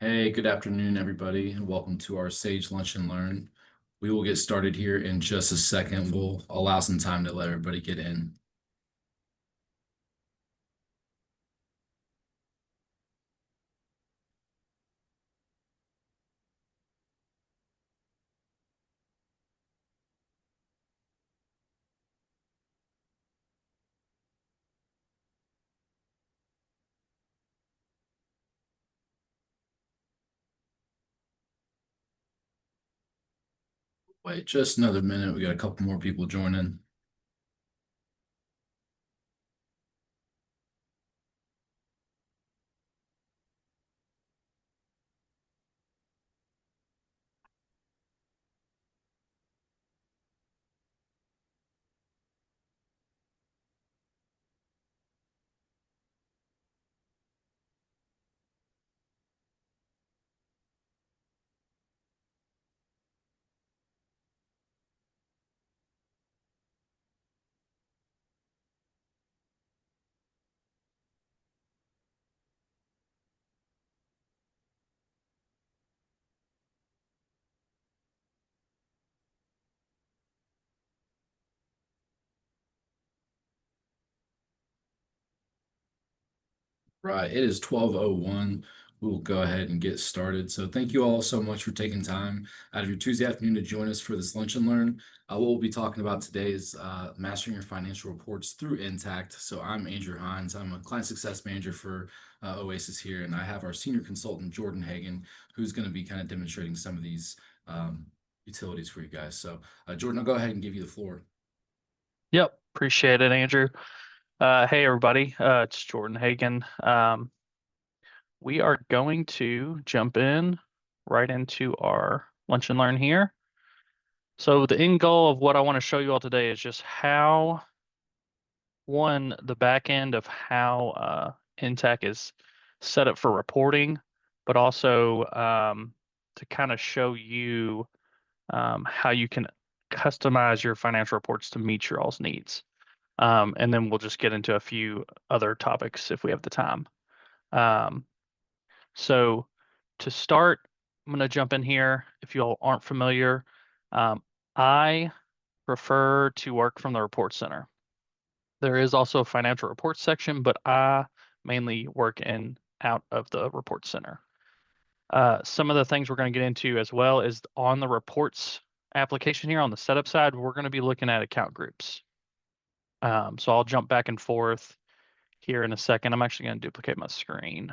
Hey, good afternoon, everybody, and welcome to our Sage Lunch and Learn. We will get started here in just a second. We'll allow some time to let everybody get in. Wait, just another minute. We got a couple more people joining. Right, it is 12:01. We will go ahead and get started. So thank you all so much for taking time out of your Tuesday afternoon to join us for this lunch and learn. What we'll be talking about today is mastering your financial reports through Intacct. So I'm Andrew Hines. I'm a client success manager for Oasis here, and I have our senior consultant Jordan Hagan, who's going to be kind of demonstrating some of these um, utilities for you guys. So Jordan, I'll go ahead and give you the floor. Yep, appreciate it, Andrew. Hey, everybody. It's Jordan Hagan. We are going to jump in right into our lunch and learn here. So the end goal of what I want to show you all today is just how, one, the back end of how Intacct is set up for reporting, but also to kind of show you how you can customize your financial reports to meet your all's needs. And then we'll just get into a few other topics if we have the time. Um, so to start, I'm going to jump in here. If you all aren't familiar, I prefer to work from the report center. There is also a financial report section, but I mainly work in out of the report center. Some of the things we're going to get into as well is on the reports application here on the setup side, we're going to be looking at account groups. So I'll jump back and forth here in a second. I'm actually going to duplicate my screen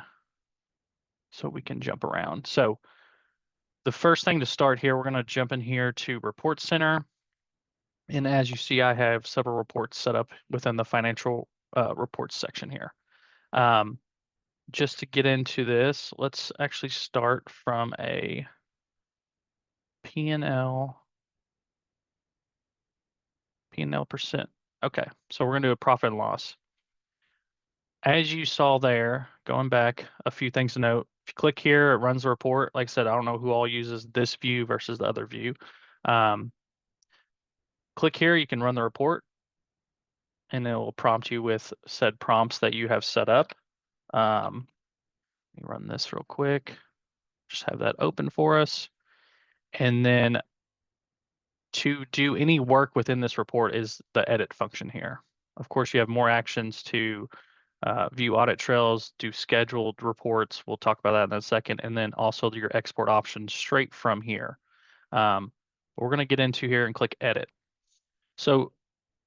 so we can jump around. So the first thing to start here, we're going to jump in here to Report Center. And as you see, I have several reports set up within the financial reports section here. Um, just to get into this, let's actually start from a P&L percent. Okay, so we're going to do a profit and loss. As you saw there, going back, a few things to note. If you click here, it runs the report. Like I said, I don't know who all uses this view versus the other view. Um, click here, you can run the report, and it will prompt you with said prompts that you have set up. Let me run this real quick. Just have that open for us. And then to do any work within this report is the edit function here. Of course, you have more actions to view audit trails, do scheduled reports. We'll talk about that in a second. And then also your export options straight from here. We're going to get into here and click edit. So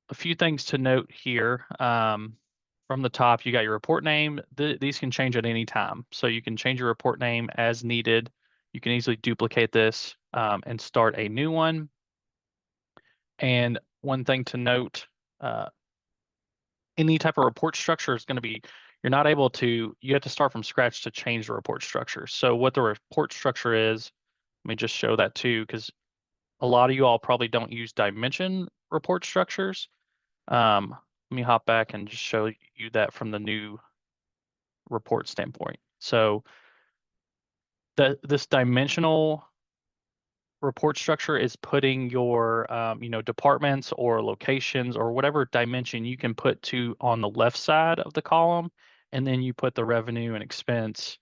a few things to note here. From the top, you got your report name. These can change at any time. So you can change your report name as needed. You can easily duplicate this and start a new one. And one thing to note, any type of report structure is going to be, you're not able to, you have to start from scratch to change the report structure. So what the report structure is, let me just show that too, because a lot of you all probably don't use dimension report structures. Let me hop back and just show you that from the new report standpoint. So this dimensional report structure is putting your departments or locations or whatever dimension you can put to on the left side of the column, and then you put the revenue and expense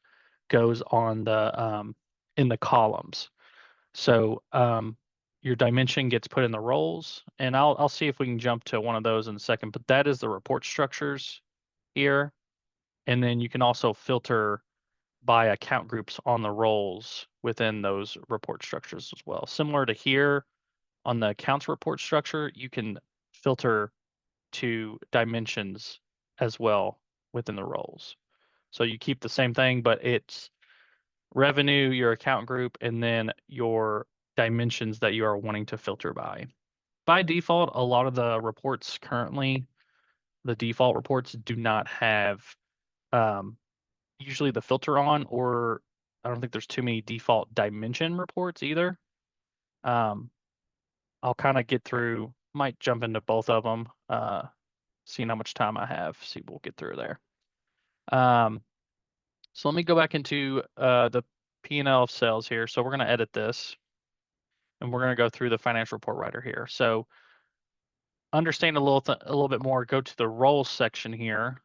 goes on the in the columns. So your dimension gets put in the roles, and I'll see if we can jump to one of those in a second. But that is the report structures here, and then you can also filter by account groups on the roles within those report structures as well. Similar to here on the accounts report structure, you can filter to dimensions as well within the roles. So you keep the same thing, but it's revenue, your account group, and then your dimensions that you are wanting to filter by. By default, a lot of the reports currently, the default reports do not have um, usually the filter on, or I don't think there's too many default dimension reports either. Um, I'll kind of get through, might jump into both of them, seeing how much time I have, see what we'll get through there. So let me go back into the P&L of sales here. So we're going to edit this, and we're going to go through the financial report writer here. So understand a little bit more, go to the roles section here.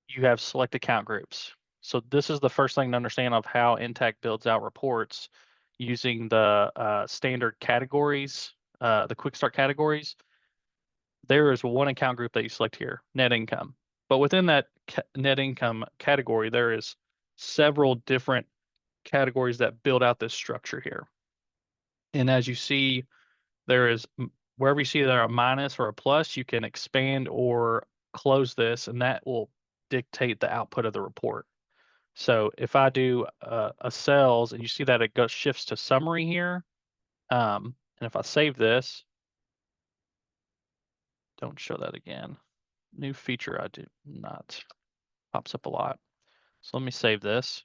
You have select account groups. So this is the first thing to understand of how Intacct builds out reports using the standard categories, the quick start categories. There is one account group that you select here, net income. But within that net income category, there is several different categories that build out this structure here. And as you see, there is wherever you see there a minus or a plus, you can expand or close this, and that will dictate the output of the report. So if I do a sales and you see that it goes shifts to summary here, and if I save this, don't show that again. New feature I do not, pops up a lot. So let me save this.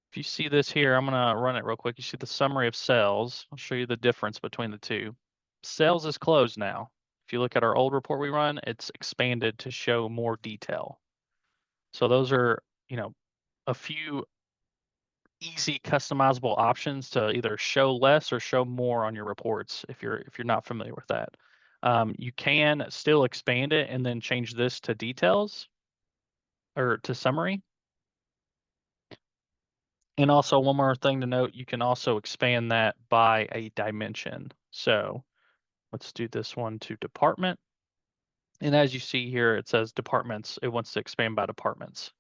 If you see this here, I'm gonna run it real quick. You see the summary of sales. I'll show you the difference between the two. Sales is closed now. If you look at our old report we run, it's expanded to show more detail. So those are, a few easy customizable options to either show less or show more on your reports if you're not familiar with that. You can still expand it and then change this to details or to summary. And also one more thing to note, you can also expand that by a dimension. So let's do this one to department. And as you see here, it says departments. It wants to expand by departments.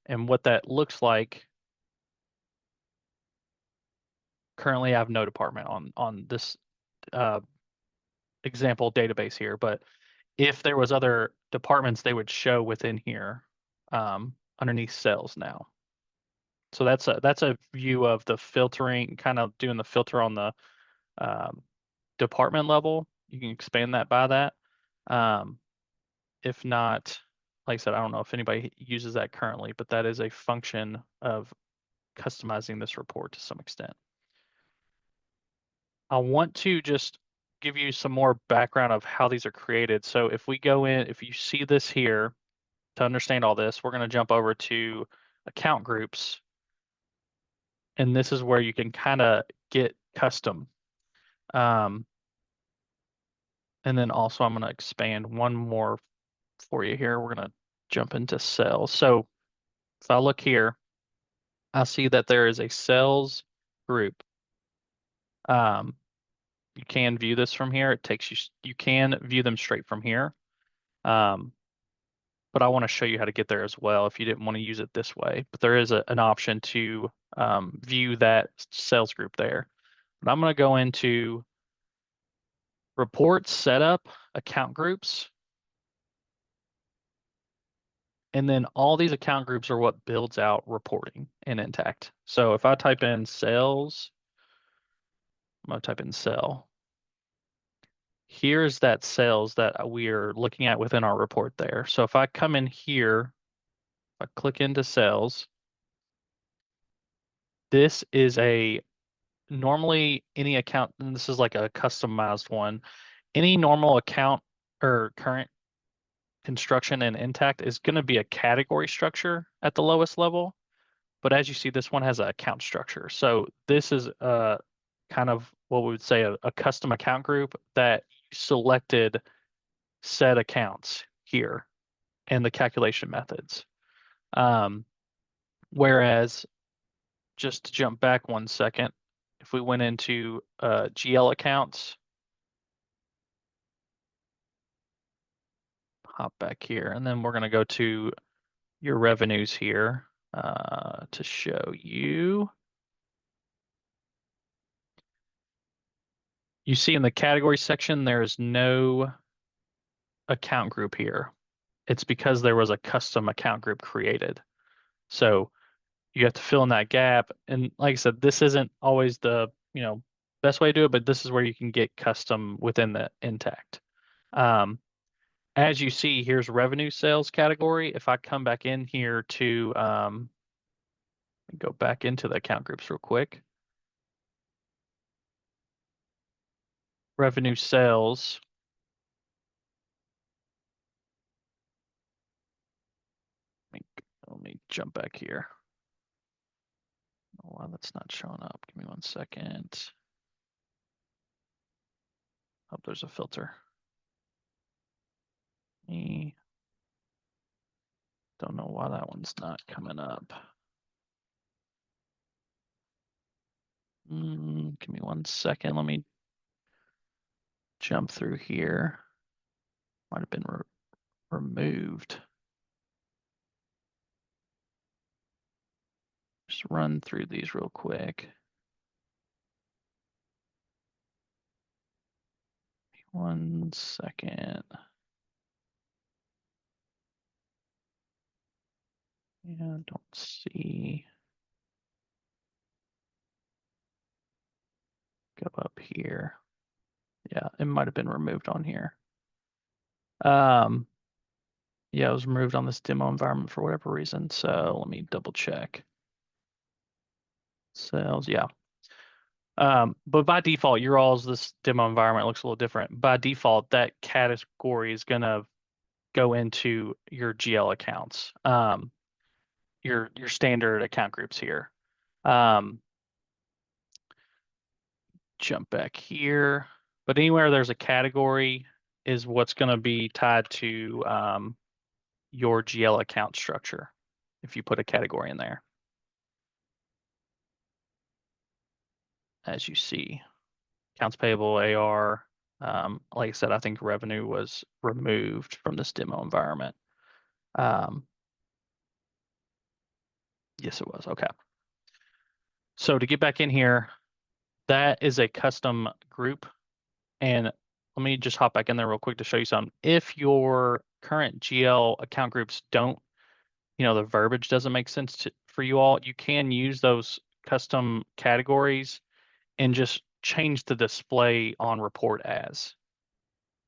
And what that looks like, currently I have no department on this example database here, but if there was other departments, they would show within here underneath sales now. So that's a view of the filtering, kind of doing the filter on the department level. You can expand that by that. If not, like I said, I don't know if anybody uses that currently, but that is a function of customizing this report to some extent. I want to just give you some more background of how these are created. So if we go in, if you see this here, to understand all this, we're going to jump over to account groups. And this is where you can kind of get custom. And then also I'm going to expand one more for you here. We're going to jump into sales. So if I look here, I see that there is a sales group. You can view this from here. It takes you, you can view them straight from here. But I want to show you how to get there as well if you didn't want to use it this way. But there is an option to view that sales group there. But I'm going to go into reports, setup, account groups. And then all these account groups are what builds out reporting in Intacct. So if I type in sales, I'm going to type in sell. Here's that sales that we are looking at within our report there. So if I come in here, if I click into sales, this is a normally any account, and this is like a customized one, any normal account or current construction in Intacct is going to be a category structure at the lowest level. But as you see, this one has an account structure. So this is kind of what we would say a custom account group that you selected set accounts here and the calculation methods. Whereas, just to jump back 1 second, if we went into GL accounts, hop back here, and then we're going to go to your revenues here to show you. You see in the category section, there's no account group here. It's because there was a custom account group created. So you have to fill in that gap. And like I said, this isn't always the, best way to do it, but this is where you can get custom within the Intacct. As you see, here's revenue sales category. If I come back in here to go back into the account groups real quick. Revenue sales. Let me jump back here. Why that's not showing up. Give me 1 second. Oh, there's a filter. Don't know why that one's not coming up. Give me 1 second. Let me jump through here. Might have been removed. Just run through these real quick. 1 second. Yeah, don't see. Go up here. Yeah, it might have been removed on here. Yeah, it was removed on this demo environment for whatever reason. So let me double check. Sales, yeah. But by default, your all's this demo environment looks a little different. By default, that category is gonna go into your GL accounts, your standard account groups here. Jump back here, but anywhere there's a category is what's going to be tied to your GL account structure if you put a category in there. As you see, accounts payable, AR. Like I said, I think revenue was removed from this demo environment. Yes, it was. Okay. So to get back in here, that is a custom group. And let me just hop back in there real quick to show you something. If your current GL account groups don't, the verbiage doesn't make sense for you all, you can use those custom categories and just change the display on report as.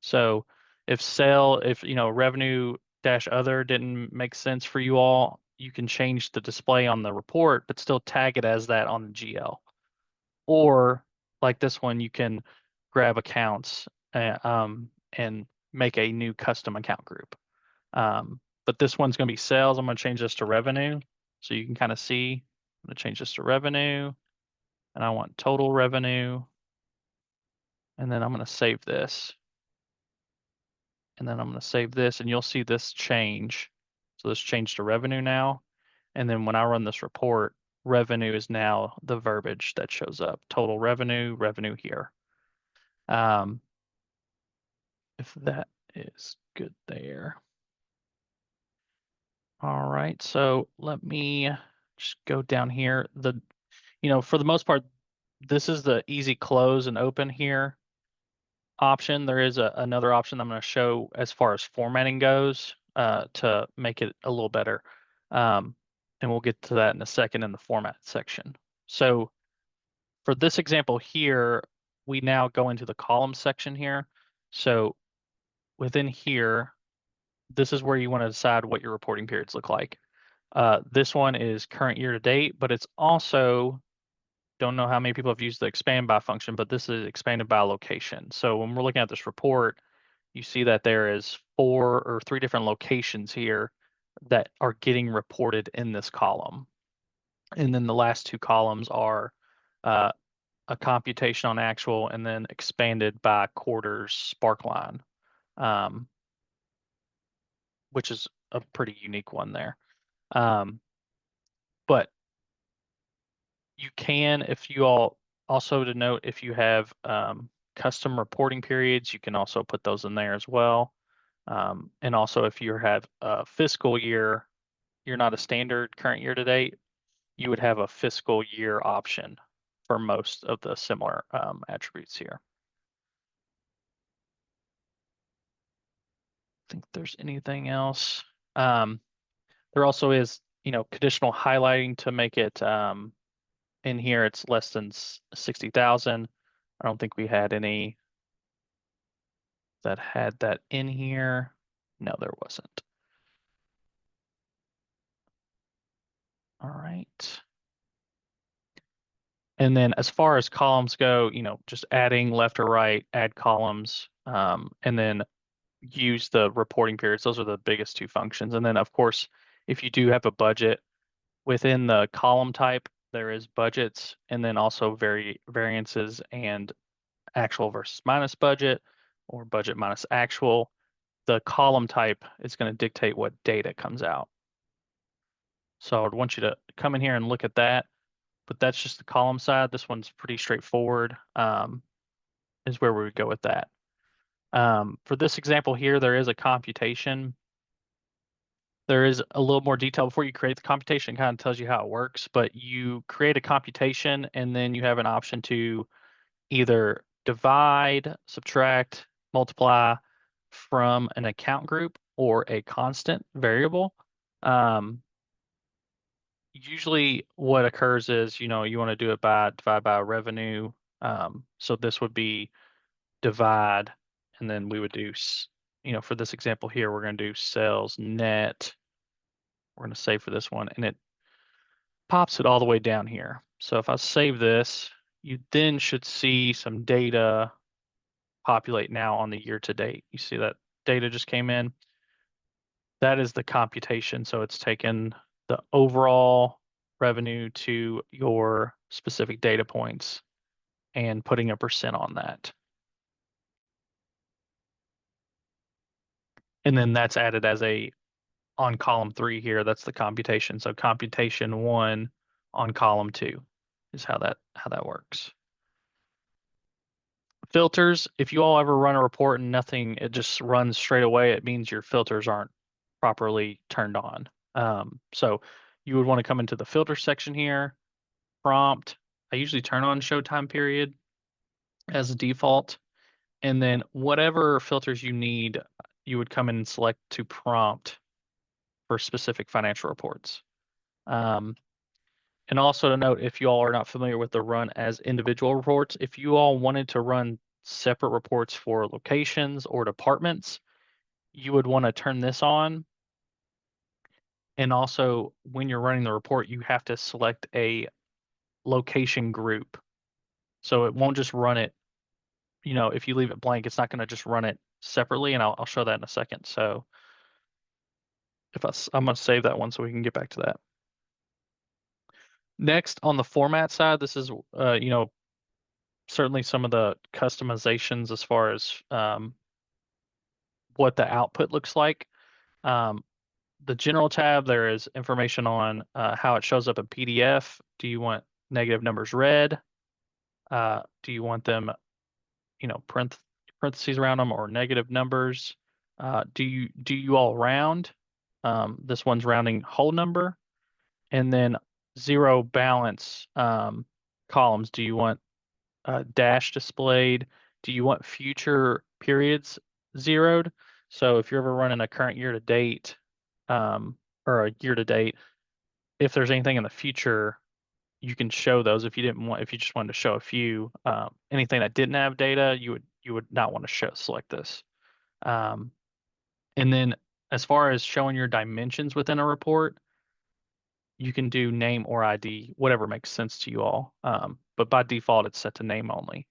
So if revenue dash other didn't make sense for you all, you can change the display on the report, but still tag it as that on the GL. Or like this one, you can grab accounts and make a new custom account group. But this one's going to be sales. I'm going to change this to revenue so you can kind of see. I'm going to change this to revenue, and I want total revenue. And then I'm going to save this. And then I'm going to save this, and you'll see this change. So this changed to revenue now. And then when I run this report, revenue is now the verbiage that shows up. Total revenue, revenue here. If that is good there. All right, so let me just go down here. For the most part, this is the easy close and open here option. There is another option I'm going to show as far as formatting goes to make it a little better. And we'll get to that in a second in the format section. So for this example here, we now go into the column section here. So within here, this is where you want to decide what your reporting periods look like. This one is current year to date, but it's also, don't know how many people have used the expand by function, but this is expanded by location. So when we're looking at this report, you see that there is 4 or 3 different locations here that are getting reported in this column. And then the last 2 columns are a computation on actual and then expanded by quarters sparkline, which is a pretty unique one there. But you can, if you all also to note, if you have custom reporting periods, you can also put those in there as well. And also if you have a fiscal year, you're not a standard current year to date, you would have a fiscal year option for most of the similar attributes here. I think there's anything else. There also is, conditional highlighting to make it in here. It's less than 60,000. I don't think we had any that had that in here. No, there wasn't. All right. And then as far as columns go, just adding left or right, add columns, and then use the reporting periods. Those are the biggest two functions. And then of course, if you do have a budget within the column type, there is budgets and then also variances and actual versus minus budget or budget minus actual. The column type is going to dictate what data comes out. So I'd want you to come in here and look at that, but that's just the column side. This one's pretty straightforward, is where we would go with that. For this example here, there is a computation. There is a little more detail before you create the computation, kind of tells you how it works, but you create a computation and then you have an option to either divide, subtract, multiply from an account group or a constant variable. Usually what occurs is, you want to do it by divide by revenue. So this would be divide, and then we would do, for this example here, we're going to do sales net. We're going to save for this one, and it pops it all the way down here. So if I save this, you then should see some data populate now on the year to date. You see that data just came in. That is the computation. So it's taken the overall revenue to your specific data points and putting a percent on that. And then that's added as on column 3 here, that's the computation. So computation 1 on column 2 is how that works. Filters, if you all ever run a report and nothing, it just runs straight away, it means your filters aren't properly turned on. So you would want to come into the filter section here, prompt. I usually turn on show time period as a default. And then whatever filters you need, you would come in and select to prompt for specific financial reports. And also to note, if you all are not familiar with the run as individual reports, if you all wanted to run separate reports for locations or departments, you would want to turn this on. And also when you're running the report, you have to select a location group. So it won't just run it, if you leave it blank, it's not going to just run it separately. And I'll show that in a second. So I'm going to save that one so we can get back to that. Next, on the format side, this is, certainly some of the customizations as far as what the output looks like. The general tab, there is information on how it shows up in PDF. Do you want negative numbers red? Do you want them, parentheses around them or negative numbers? Do you all round? This one's rounding whole number. And then zero balance columns. Do you want dash displayed? Do you want future periods zeroed? So if you're ever running a current year to date or a year to date, if there's anything in the future, you can show those. If you just wanted to show a few, anything that didn't have data, you would not want to select this. And then as far as showing your dimensions within a report, you can do name or ID, whatever makes sense to you all. But by default, it's set to name only.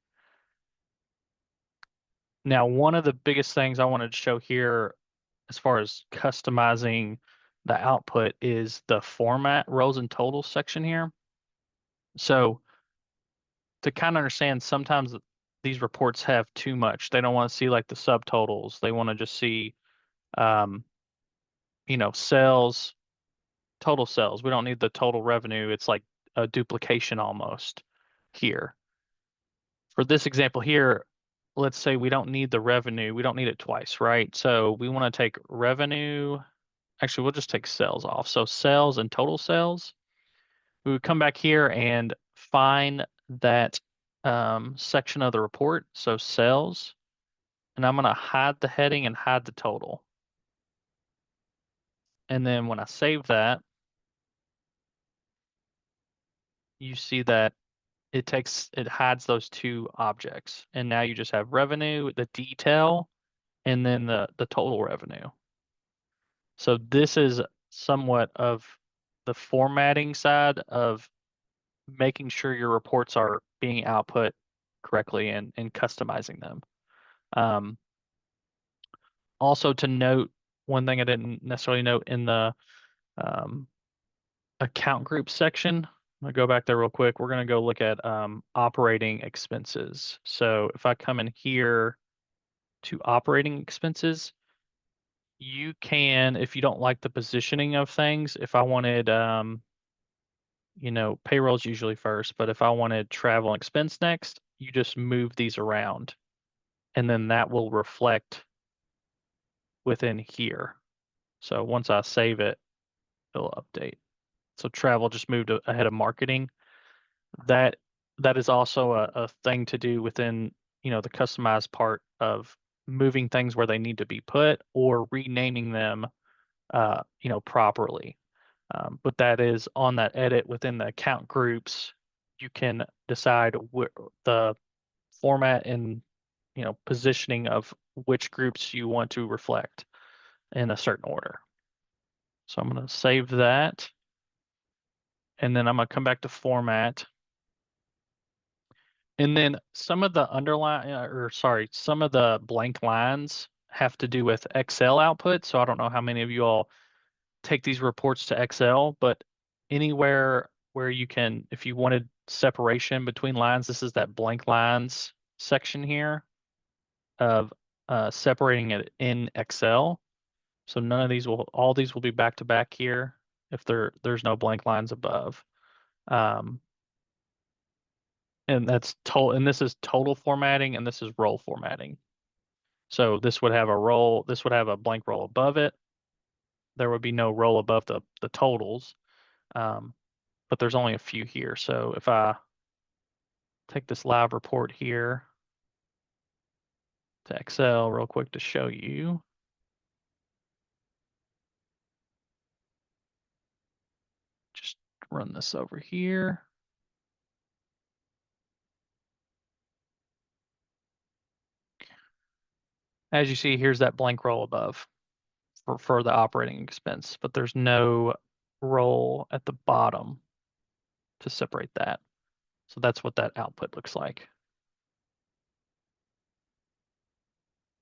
Now, one of the biggest things I wanted to show here as far as customizing the output is the format rows and totals section here. So to kind of understand, sometimes these reports have too much. They don't want to see like the subtotals. They want to just see, sales, total sales. We don't need the total revenue. It's like a duplication almost here. For this example here, let's say we don't need the revenue. We don't need it twice, right? So we want to take revenue. Actually, we'll just take sales off. So sales and total sales. We would come back here and find that section of the report. So sales, and I'm going to hide the heading and hide the total. And then when I save that, you see that it hides those two objects. And now you just have revenue, the detail, and then the total revenue. So this is somewhat of the formatting side of making sure your reports are being output correctly and customizing them. Also to note, one thing I didn't necessarily note in the um, account group section, I'm gonna go back there real quick. We're gonna go look at operating expenses. So if I come in here to operating expenses, you can, if you don't like the positioning of things, if I wanted, payroll's usually first, but if I wanted travel and expense next, you just move these around and then that will reflect within here. So once I save it, it'll update. So travel just moved ahead of marketing. That that is also a thing to do within, the customized part of moving things where they need to be put or renaming them, properly. But that is on that edit within the account groups. You can decide the format and, positioning of which groups you want to reflect in a certain order. So I'm going to save that. And then I'm going to come back to format. And then some of the some of the blank lines have to do with Excel output. So I don't know how many of you all take these reports to Excel, but anywhere where you can, if you wanted separation between lines, this is that blank lines section here of separating it in Excel. So none of these all these will be back to back here if there's no blank lines above. Um, and this is total formatting and this is row formatting. So this would have this would have a blank row above it. There would be no row above the totals. But there's only a few here. So if I take this live report here to Excel real quick to show you. Just run this over here. As you see, here's that blank row above for the operating expense, but there's no row at the bottom to separate that. So that's what that output looks like.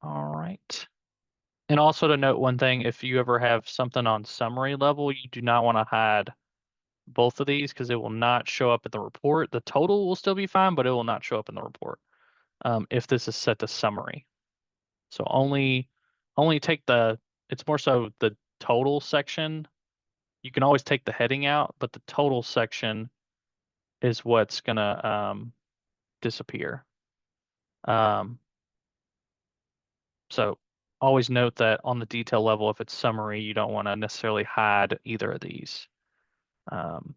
All right. And also to note one thing, if you ever have something on summary level, you do not want to hide both of these because it will not show up in the report. The total will still be fine, but it will not show up in the report if this is set to summary. So only take it's more so the total section. You can always take the heading out, but the total section is what's gonna disappear. Um, so always note that on the detail level, if it's summary, you don't want to necessarily hide either of these. Um,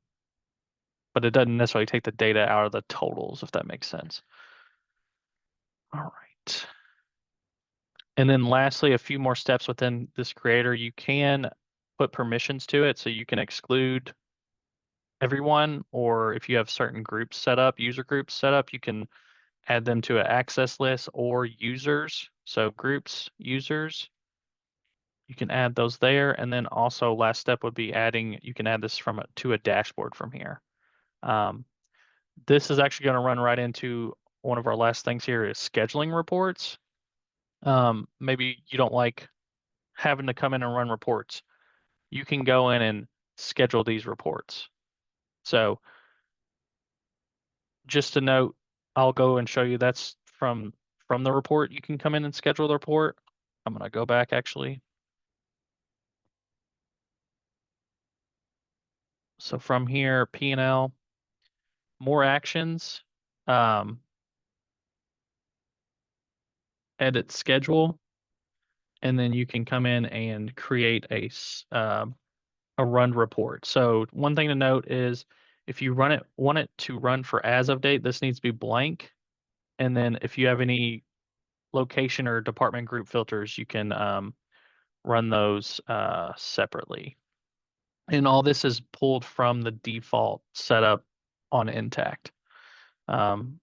but it doesn't necessarily take the data out of the totals, if that makes sense. All right. And then lastly, a few more steps within this creator. You can put permissions to it, so you can exclude everyone, or if you have certain groups set up, user groups set up, you can add them to an access list or users. So groups, users, you can add those there. And then also last step would be you can add this to a dashboard from here. This is actually going to run right into one of our last things here is scheduling reports. Maybe you don't like having to come in and run reports. You can go in and schedule these reports. So just to note, I'll go and show you that's from the report. You can come in and schedule the report. I'm going to go back actually. So from here, P&L, more actions, um, edit schedule, and then you can come in and create a run report. So one thing to note is if you want it to run for as of date, this needs to be blank. And then if you have any location or department group filters, you can run those separately. And all this is pulled from the default setup on Intacct. Um,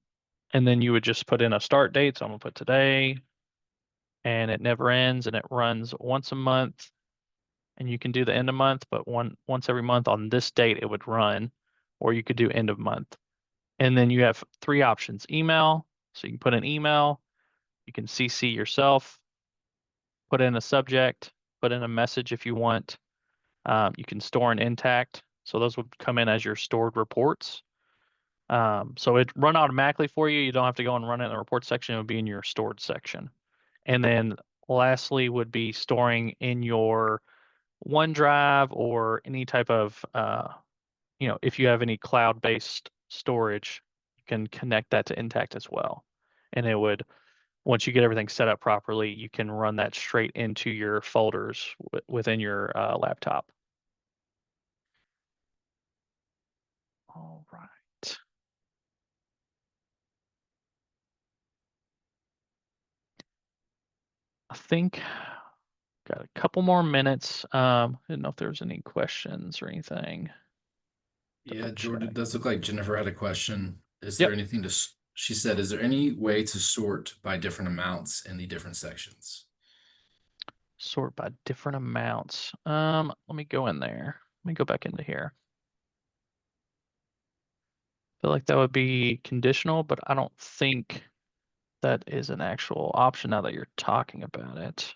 and then you would just put in a start date. So I'm gonna put today, and it never ends, and it runs once a month. And you can do the end of month, but once every month on this date it would run, or you could do end of month. And then you have three options: email, so you can put an email, you can CC yourself, put in a subject, put in a message if you want. You can store an Intacct, so those would come in as your stored reports. So it run automatically for you. You don't have to go and run it in the report section. It would be in your stored section. And then lastly would be storing in your OneDrive or any type of, if you have any cloud-based storage, you can connect that to Intacct as well. And it would, once you get everything set up properly, you can run that straight into your folders within your laptop. All right. I think got a couple more minutes. I didn't know if there was any questions or anything. Yeah, Double Jordan, it check. does look like Jennifer had a question. Is there Yep. anything she said, is there any way to sort by different amounts in the different sections? Sort by different amounts. Let me go in there. Let me go back into here. Feel like that would be conditional, but I don't think that is an actual option now that you're talking about it.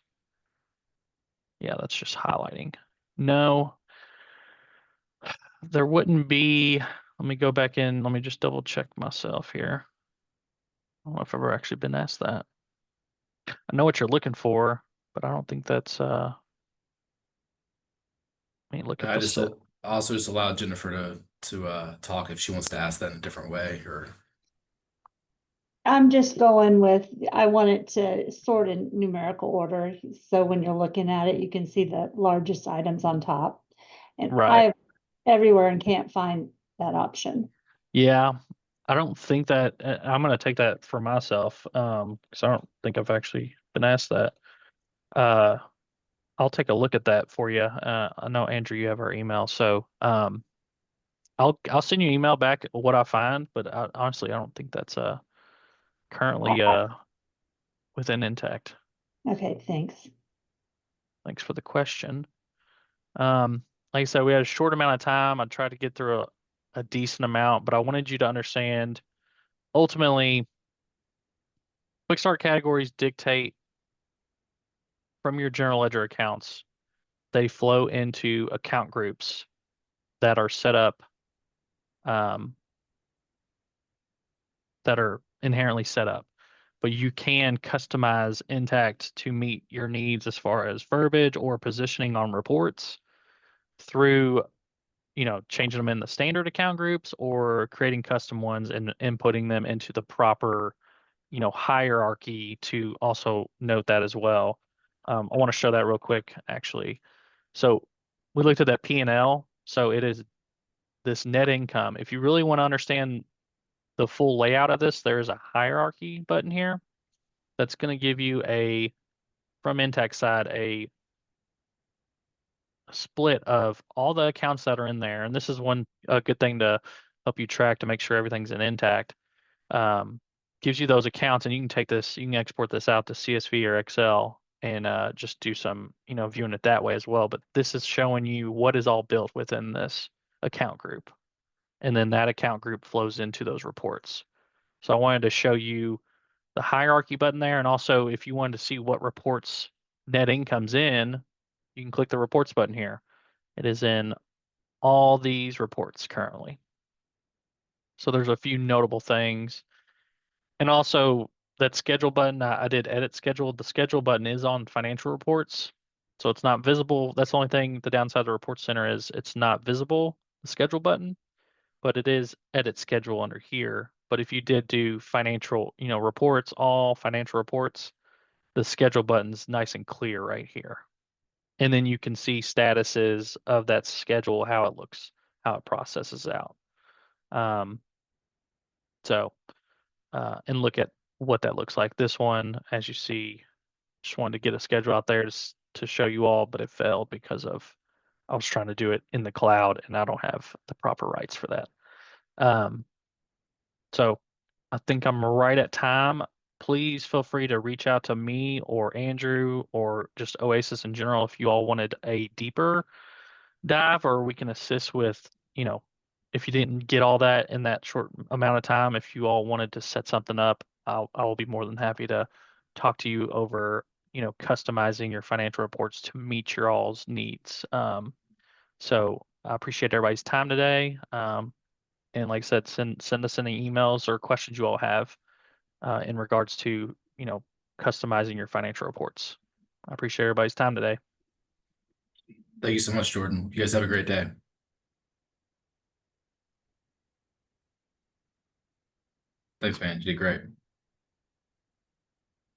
Yeah, that's just highlighting. No, there wouldn't be. Let me go back in. Let me just double check myself here. I don't know if I've ever actually been asked that. I know what you're looking for, but I don't think that's let me look at I the just set. also just allowed Jennifer to talk if she wants to ask that in a different way or I'm just going with, I want it to sort in numerical order. So when you're looking at it, you can see the largest items on top. And Right. I everywhere and can't find that option. Yeah. I don't think that I'm gonna take that for myself, because I don't think I've actually been asked that. Uh I'll take a look at that for you. I know Andrew, you have our email, so I'll send you an email back what I find, but honestly, I don't think that's currently within Intacct. Okay, thanks. Thanks for the question. Like I said, we had a short amount of time. I tried to get through a decent amount, but I wanted you to understand ultimately, quick start categories dictate from your general ledger accounts. They flow into account groups that are set up, um, that are inherently set up. But you can customize Intacct to meet your needs as far as verbiage or positioning on reports through, changing them in the standard account groups or creating custom ones and inputting them into the proper, hierarchy to also note that as well. I want to show that real quick, actually. So we looked at that P&L. So it is this net income. If you really want to understand the full layout of this, there is a hierarchy button here that's going to give you from Intacct side, a split of all the accounts that are in there. And this is a good thing to help you track to make sure everything's in Intacct. Um, Gives you those accounts, and you can you can export this out to CSV or Excel and just do some, viewing it that way as well. But this is showing you what is all built within this account group. And then that account group flows into those reports. So I wanted to show you the hierarchy button there. And also, if you wanted to see what reports net income's in, you can click the reports button here. It is in all these reports currently. So there's a few notable things. And also that schedule button, I did edit schedule. The schedule button is on financial reports. So it's not visible. That's the only thing the downside of the report center is it's not visible. the schedule button, but it is edit schedule under here. But if you did do financial, reports, all financial reports, the schedule button's nice and clear right here. And then you can see statuses of that schedule, how it looks, how it processes out. And look at what that looks like. This one, as you see, just wanted to get a schedule out there to show you all, but it failed because I was trying to do it in the cloud and I don't have the proper rights for that. So I think I'm right at time. Please feel free to reach out to me or Andrew or just Oasis in general if you all wanted a deeper dive, or we can assist with, if you didn't get all that in that short amount of time, if you all wanted to set something up, I will be more than happy to talk to you over, customizing your financial reports to meet your all's needs. So I appreciate everybody's time today. And like I said, send us any emails or questions you all have in regards to, customizing your financial reports. I appreciate everybody's time today. Thank you so much, Jordan. You guys have a great day. Thanks, man. You did great.